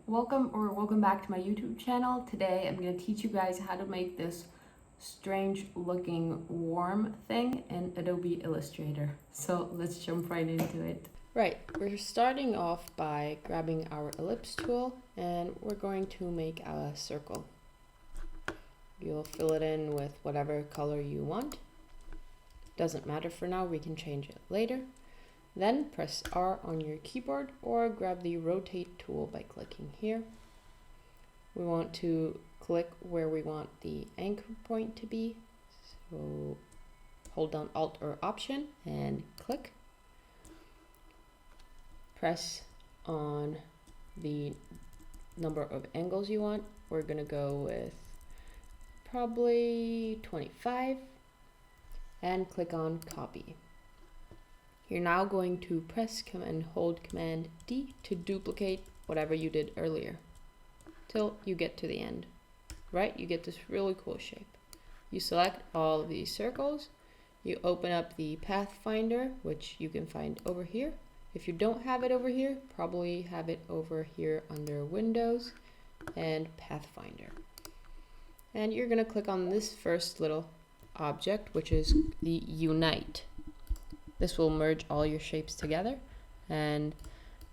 Welcome back to my YouTube channel. Today I'm going to teach you guys how to make this strange looking worm thing in Adobe Illustrator. So let's jump right into it. Right, we're starting off by grabbing our ellipse tool and we're going to make a circle. You'll fill it in with whatever color you want. Doesn't matter for now, we can change it later. Then press R on your keyboard or grab the rotate tool by clicking here. We want to click where we want the anchor point to be. So hold down Alt or Option and click. Press on the number of angles you want. We're gonna go with probably 25 and click on copy. You're now going to press and hold Command D to duplicate whatever you did earlier till you get to the end. Right, you get this really cool shape. You select all of these circles, you open up the Pathfinder, which you can find over here. If you don't have it over here, probably have it over here under Windows and Pathfinder. And you're gonna click on this first little object, which is the Unite. This will merge all your shapes together, and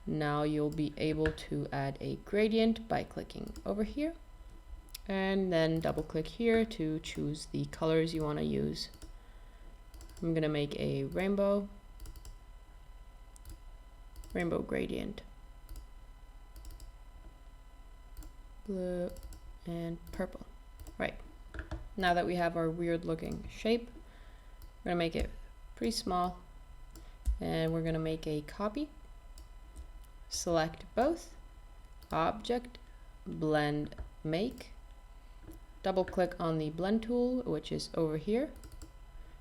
now you'll be able to add a gradient by clicking over here and then double click here to choose the colors you want to use. I'm gonna make a rainbow gradient, blue and purple. Right, now that we have our weird looking shape, we're gonna make it pretty small. And we're going to make a copy. Select both, Object, Blend, Make. Double click on the Blend tool, which is over here,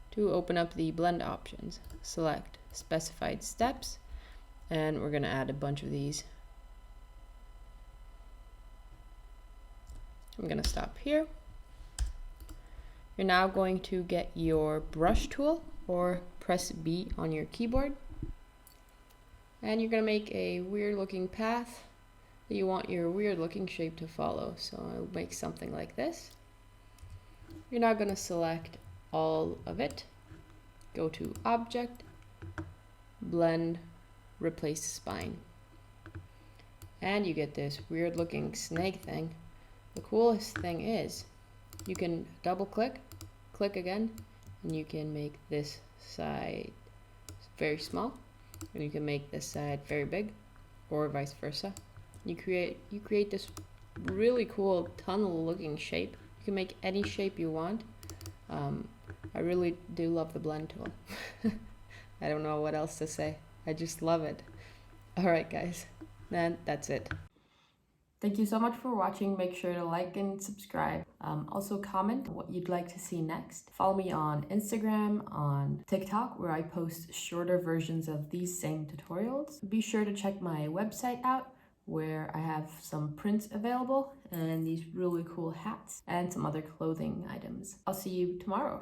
to open up the blend options. Select Specified Steps, and we're going to add a bunch of these. I'm going to stop here. You're now going to get your brush tool, or press B on your keyboard, and you're going to make a weird looking path that you want your weird looking shape to follow. So I'll make something like this. You're now going to select all of it, go to Object, Blend, Replace Spine, and you get this weird looking snake thing. The coolest thing is you can double click, click again, and you can make this side very small, and you can make this side very big, or vice versa. You create this really cool tunnel looking shape. You can make any shape you want. I really do love the blend tool. I don't know what else to say. I just love it. Alright guys, then that's it. Thank you so much for watching. Make sure to like and subscribe. Also comment what you'd like to see next. Follow me on Instagram, on TikTok, where I post shorter versions of these same tutorials. Be sure to check my website out, where I have some prints available and these really cool hats and some other clothing items. I'll see you tomorrow.